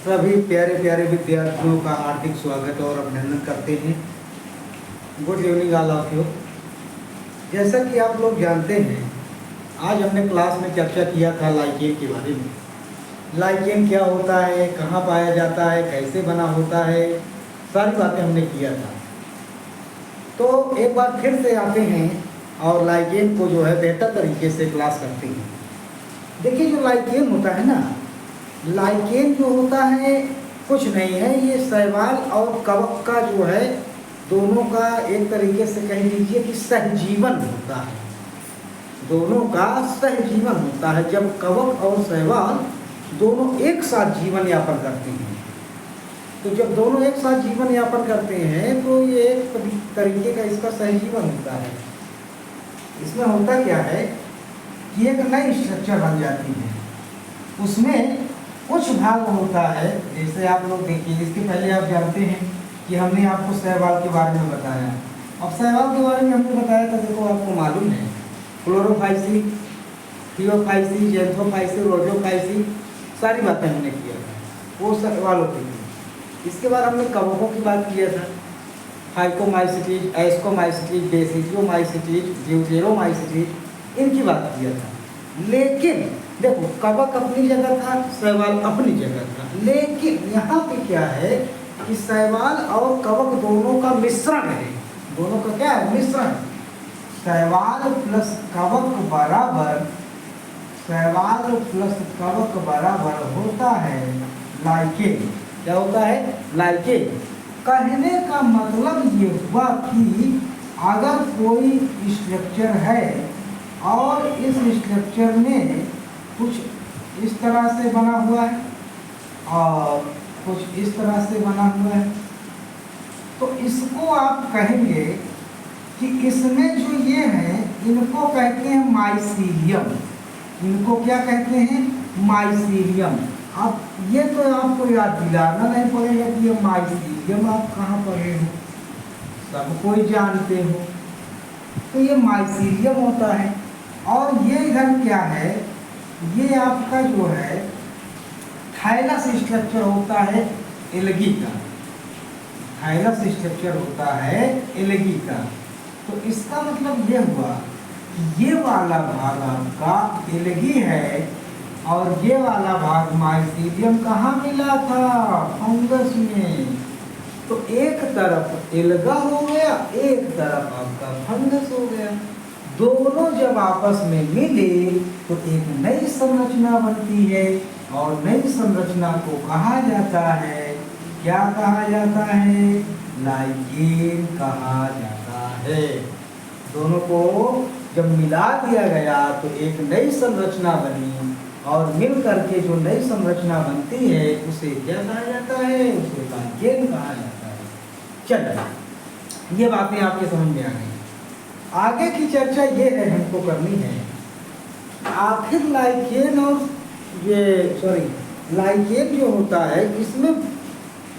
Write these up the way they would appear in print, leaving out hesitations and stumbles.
सभी प्यारे प्यारे विद्यार्थियों का हार्दिक स्वागत और अभिनंदन करते हैं। Good evening all of you. जैसा कि आप लोग जानते हैं, आज हमने क्लास में चर्चा किया था लाइकेन के बारे में। लाइकेन क्या होता है, कहाँ पाया जाता है, कैसे बना होता है, सारी बातें हमने किया था। तो एक बार फिर से आते हैं और लाइकेन को जो है बेहतर तरीके से क्लास करते हैं। देखिए, जो लाइकेन होता है ना, लाइकेन जो होता है कुछ नहीं है, ये शैवाल और कवक का जो है दोनों का एक तरीके से कह लीजिए कि सहजीवन होता है। दोनों का सहजीवन होता है। जब कवक और शैवाल दोनों एक साथ जीवन यापन करते हैं, तो जब दोनों एक साथ जीवन यापन करते हैं तो ये एक तरीके का इसका सहजीवन होता है। इसमें होता क्या है कि एक नई स्ट्रक्चर बन जाती है। उसमें कुछ भाग होता है, जैसे आप लोग देखिए, इसके पहले आप जानते हैं कि हमने आपको शैवाल के बारे में बताया। अब शैवाल के बारे में हमने बताया था, देखो आपको मालूम है, क्लोरोफाइसी, थियोफाइसी, जेंथोफाइसी, रोजोफाइसी, सारी बातें हमने किया था, वो शैवालों की थी। इसके बाद हमने कवकों की बात किया था, फाइकोमाइसिटीज, एस्कोमाइसिटीज, बेसिडियोमाइसिटीज, ड्यूटेरोमाइसिटीज, इनकी बात किया था। लेकिन देखो, कवक अपनी जगह था, शैवाल अपनी जगह था, लेकिन यहाँ पे क्या है कि शैवाल और कवक दोनों का मिश्रण है। दोनों का क्या है? मिश्रण। शैवाल प्लस कवक बराबर, शैवाल प्लस कवक बराबर होता है लाइकेन। क्या होता है? लाइकेन। कहने का मतलब ये हुआ कि अगर कोई स्ट्रक्चर है और इस स्ट्रक्चर में कुछ इस तरह से बना हुआ है और कुछ इस तरह से बना हुआ है, तो इसको आप कहेंगे कि इसमें जो ये है, इनको कहते हैं माइसीलियम। इनको क्या कहते हैं? माइसीलियम। अब ये तो आपको याद दिलाना नहीं पड़ेगा कि ये माइसीलियम आप कहाँ पढ़े हो, सब कोई जानते हो। तो ये माइसीलियम होता है। और ये इधर क्या है, ये आपका जो है थाइलस स्ट्रक्चर होता है एल्गी का। थाइलस स्ट्रक्चर होता है एल्गी का। तो इसका मतलब ये हुआ कि ये वाला भाग आपका एल्गी है और ये वाला भाग माइसीलियम कहाँ मिला था? फंगस में। तो एक तरफ एल्गा हो गया, एक तरफ आपका फंगस हो गया। दोनों जब आपस में मिले तो एक नई संरचना बनती है और नई संरचना को कहा जाता है, क्या कहा जाता है? लाइकेन कहा जाता है। दोनों को जब मिला दिया गया तो एक नई संरचना बनी और मिल करके जो नई संरचना बनती है उसे क्या कहा जाता है? उसे लाइकेन कहा जाता है। चलिए, ये बातें आपके समझ में आ गई। आगे की चर्चा ये है, हमको करनी है, आखिर लाइकेन और लाइकेन जो होता है इसमें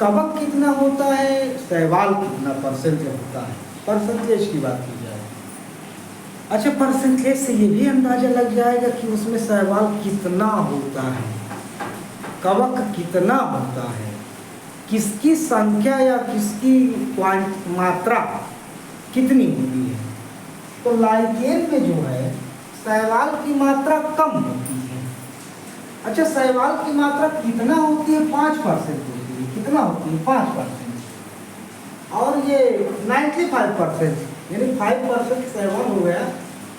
कवक कितना होता है, शैवाल कितना परसेंटेज होता है। परसेंटेज की बात की जाए, अच्छा, परसेंटेज से ये भी अंदाजा लग जाएगा कि उसमें शैवाल कितना होता है, कवक कितना होता है, किसकी संख्या या किसकी मात्रा कितनी होती है। तो लाइकेन में जो है शैवाल की मात्रा कम होती है। अच्छा, शैवाल की मात्रा कितना होती है? 5% होती है। कितना होती है? 5%। और ये 95%, यानी 5% शैवाल हो गया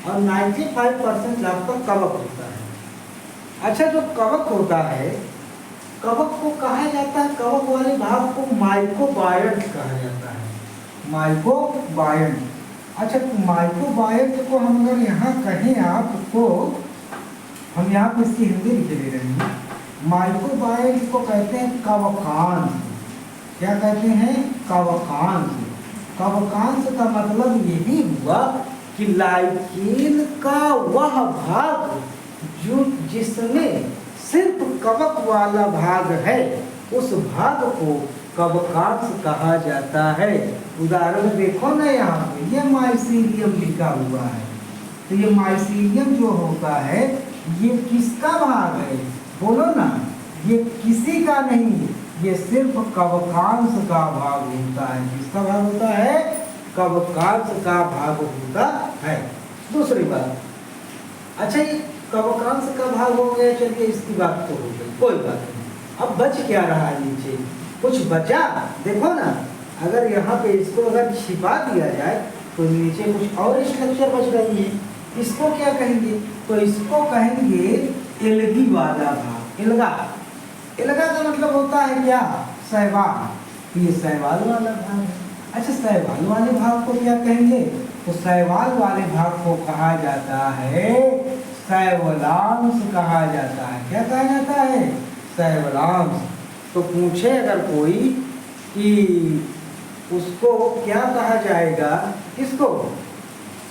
और 95% आपका कवक होता है। अच्छा, जो कवक होता है, कवक को कहा जाता है, कवक वाले भाग को माइकोबायट कहा जाता है। माइकोबायट। अच्छा, तो माइकोबायट को हम अगर यहाँ कहें आप, तो हम यहाँ पर इसकी हिंदी लिख दे रहे हैं। माइकोबायट को कहते हैं कवकांश। क्या कहते हैं? कवकांश। कवकांश का मतलब यही हुआ कि लाइकेन का वह भाग जो जिसमें सिर्फ कवक वाला भाग है, उस भाग को कवकांश कहा जाता है। उदाहरण देखो ना, यहाँ पे ये माइसीलियम लिखा हुआ है। तो ये माइसीलियम जो होता है ये किसका भाग है? बोलो ना, ये किसी का नहीं, ये सिर्फ कवकांश का भाग होता है। किसका भाग होता है? कवकांश का भाग होता है। दूसरी बात, अच्छा ये कवकांश का भाग हो गया, चलिए इसकी बात तो हो गई, कोई बात नहीं। अब बच क्या रहा है नीचे? कुछ बचा? देखो ना, अगर यहाँ पे इसको अगर छिपा दिया जाए तो नीचे कुछ और स्ट्रक्चर बच रही है। इसको क्या कहेंगे? तो इसको कहेंगे एल्गी वाला भाग। एल्गा, एल्गा का मतलब होता है क्या? शैवाल। ये शैवाल वाला भाग है। अच्छा, शैवाल वाले भाग को क्या कहेंगे? तो शैवाल वाले भाग को कहा जाता है शैवलांश कहा जाता है। क्या कहा जाता है? शैवलांश। तो पूछे अगर कोई कि उसको क्या कहा जाएगा, किसको?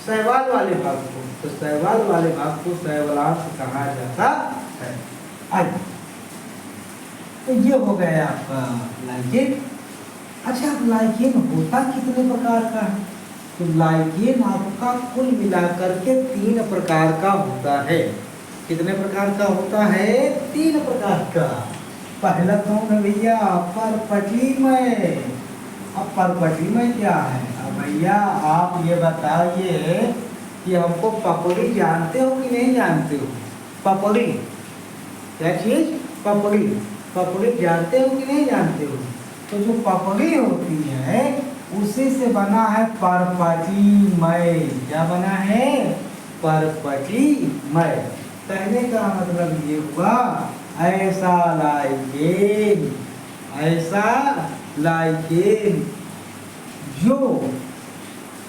शैवाल वाले भाग को, तो शैवाल वाले भाग को शैवलांश कहा जाता है। आइए, तो ये हो गया आपका लाइकेन। अच्छा, अब लाइकेन होता कितने प्रकार का है? तो लाइकेन आपका कुल मिलाकर के 3 प्रकार का होता है। कितने प्रकार का होता है? 3 प्रकार का। पहला कौन है भैया? परपटीमय। अब परपटीमय क्या है? अब भैया आप ये बताइए कि हमको पपड़ी जानते हो कि नहीं जानते हो? पपड़ी क्या चीज? पपड़ी। पपड़ी जानते हो कि नहीं जानते हो? तो जो पपड़ी होती है उसी से बना है परपटीमय। क्या बना है? परपटीमय। कहने का मतलब ये हुआ, ऐसा लाइकेन, ऐसा लाइकेन जो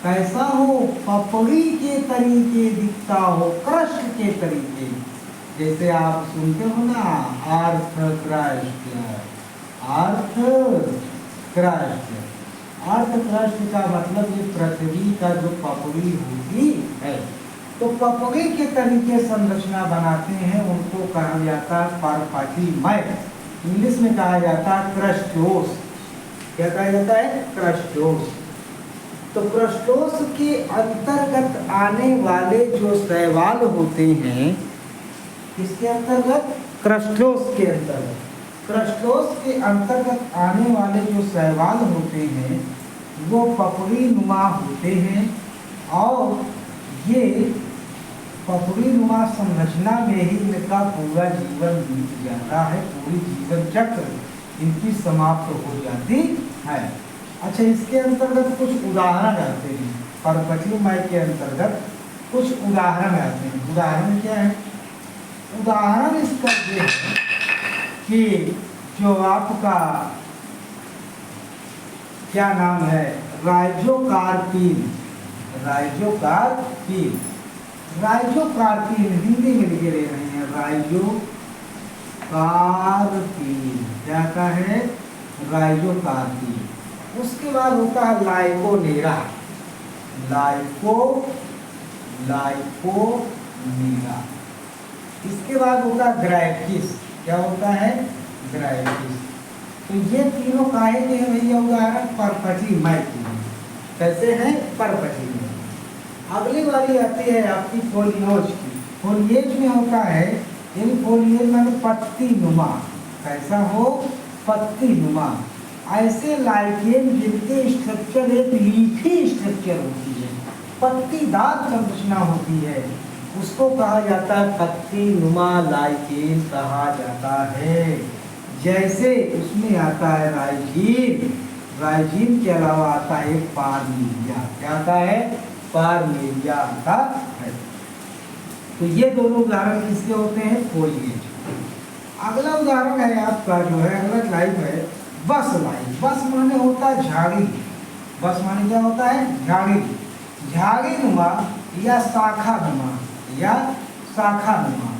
कैसा हो? पपड़ी के तरीके दिखता हो, क्रस्ट के तरीके। जैसे आप सुनते हो ना, earth crust, earth crust. Earth crust का मतलब ये पृथ्वी का जो पपड़ी होती है, तो पपड़ी के तरीके संरचना बनाते हैं, उनको कहा जाता है परपटीमय। इंग्लिश में कहा जाता है क्रस्टोस। क्या कहा जाता है? क्रस्टोस। तो क्रस्टोस के अंतर्गत आने वाले जो शैवाल होते हैं, किसके अंतर्गत? क्रस्टोस के अंतर्गत। क्रस्टोस के अंतर्गत आने वाले जो शैवाल होते हैं वो पपड़ी नुमा होते हैं, और ये पपड़ी नुमा संरचना में ही इनका पूरा जीवन बीत जाता है, पूरी जीवन चक्र इनकी समाप्त हो जाती है। अच्छा, इसके अंतर्गत कुछ उदाहरण आते हैं। परपटीमय के अंतर्गत कुछ उदाहरण आते हैं। उदाहरण क्या है? उदाहरण इसका ये है कि जो आपका क्या नाम है, राइजोकार्पीन। राइजोकार्पीन, राइजोकार्पीन हिंदी में लिखे ले रहे हैं, राइजोकार्पीन। क्या का है? राइजोकार्पीन। उसके बाद होता है लाइकोनेरा। लाइकोनेरा। इसके बाद होता है ग्राइकिस। क्या होता है? ग्राइकिस। तो ये तीनों काहे के हैं भैया? उदाहरण परपटीमय के हैं। कैसे हैं? परपटीमय। अगली वाली आती है आपकी फोलियोज की। फोलिएज में होता है, इन फोलिएज में पत्ती नुमा। कैसा हो? पत्ती नुमा। ऐसे लाइकेन जिनके स्ट्रक्चर एक लीफी स्ट्रक्चर होती है, पत्तीदार संरचना होती है, उसको कहा जाता है पत्ती नुमा लाइकेन कहा जाता है। जैसे उसमें आता है राइजीन। राइजीन के अलावा आता है पारमिलिया। क्या आता है? पारमिलिया आता है। तो ये दोनों उदाहरण किसके होते हैं? फोलिएज। अगला उदाहरण है आपका जो है, अगला लाइफ है बस लाइफ। बस माने होता है झाड़ी। बस माने क्या होता है? झाड़ी। झाड़ी नुमा या शाखा नुमा, या शाखा नुमा।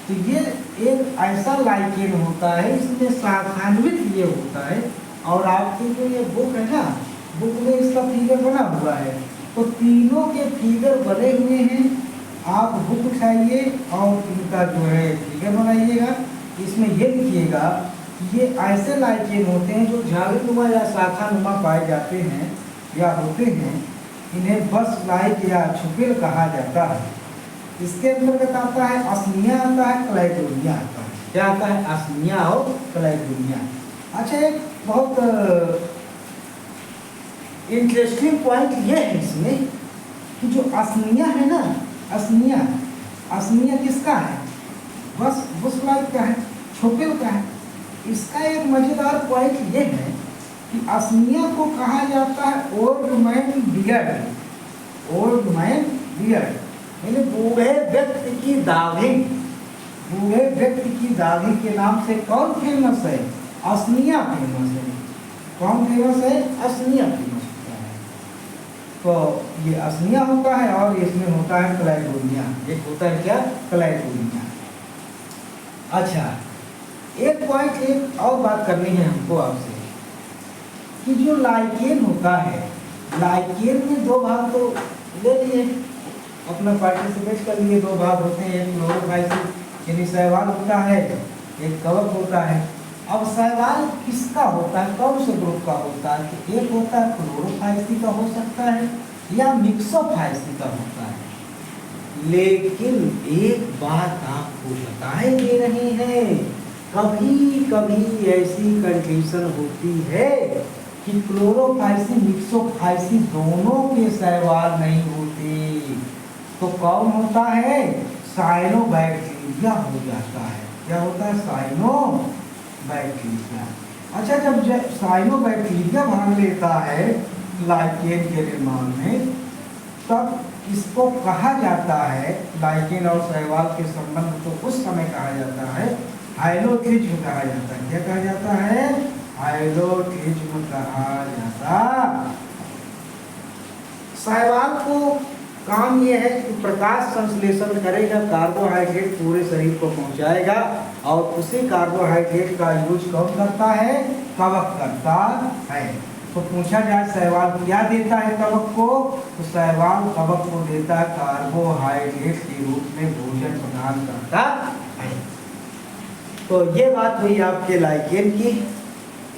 तो ये एक ऐसा लाइकेन होता है, इसमें शाखान्वित ये होता है। और आपकी जो ये बुक है ना, बुक में इसका फिगर बना हुआ है, तो तीनों के फिगर बने हुए हैं। आप बुक उठाइए और इनका जो है फिगर बनाइएगा। इसमें ये लिखिएगा कि ये ऐसे लाइकेन होते हैं जो झाड़ीनुमा या शाखा नुमा पाए जाते हैं या होते हैं। इन्हें बस लाइक या छुपिल कहा जाता है। इसके अंतर्गत आता है असनिया, आता है क्लाइडोनिया आता है। क्या आता है? असनिया और क्लाइडोनिया। अच्छा, एक बहुत इंटरेस्टिंग पॉइंट ये है इसमें कि जो असनिया है ना, असनिया, असनिया किसका है? बस बुशलाइक का है, छोपेल का है। इसका एक मजेदार पॉइंट ये है कि असनिया को कहा जाता है old man beard. Old man beard यानी बूढ़े व्यक्ति की दाढ़ी। बूढ़े व्यक्ति की दाढ़ी के नाम से कौन फेमस है? असनिया फेमस है। कौन फेमस है? असनिया फेमस होता है। तो ये असनिया होता है और इसमें होता है क्लाइडोनिया। एक होता है क्या? क्लाइडोनिया। अच्छा, एक पॉइंट, एक और बात करनी है हमको आपसे कि जो लाइकेन होता है, लाइकेन में दो भाग तो ले लिए, अपना पार्टिसिपेट कर लिए। दो भाग होते हैं, एक क्लोरोफाइसिस यानी शैवाल होता है, एक कवक होता है। अब शैवाल किसका होता है? कौन से ग्रुप का होता है? कि एक होता है क्लोरोफाइसी का हो सकता है या मिक्सोफाइसी का होता है। लेकिन एक बात आपको बताए दे रहे हैं, कभी कभी ऐसी कंडीशन होती है कि क्लोरोफाइसी मिक्सोफाइसी दोनों के शैवाल नहीं होते। तो कौन होता है? साइनोबैक्टीरिया हो जाता है। क्या होता है? साइनोबैक्टीरिया। अच्छा, जब साइनोबैक्टीरिया भाग लेता है लाइकेन के निर्माण में, तब इसको कहा जाता है, लाइकेन और शैवाल के संबंध को उस समय कहा जाता है हाइलोथिज्म कहा जाता है। क्या कहा जाता है? हाइलोथिज्म कहा जाता। शैवाल को काम ये है कि प्रकाश संश्लेषण करेगा, कार्बोहाइड्रेट पूरे शरीर को पहुंचाएगा, और उसी कार्बोहाइड्रेट का यूज कौन करता है? कवक करता है। तो पूछा जाए शैवाल क्या देता है कवक को, तो शैवाल कवक को देता है कार्बोहाइड्रेट के रूप में भोजन प्रदान करता है। तो ये बात हुई आपके लाइकेन की।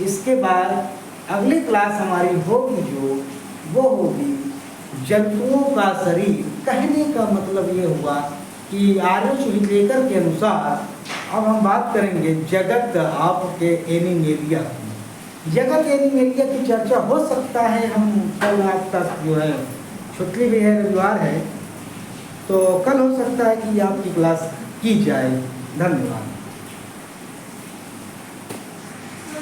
इसके बाद अगली क्लास हमारी होगी जो, वो होगी जंतुओं का शरीर। कहने का मतलब ये हुआ कि आर्यन विवेकर के अनुसार अब हम बात करेंगे जगत आपके एनिमेलिया की। जगत एनिमेलिया की चर्चा हो सकता है हम कल, रात तक जो है छुट्टी भी है, रविवार है, तो कल हो सकता है कि आपकी क्लास की जाए। धन्यवाद।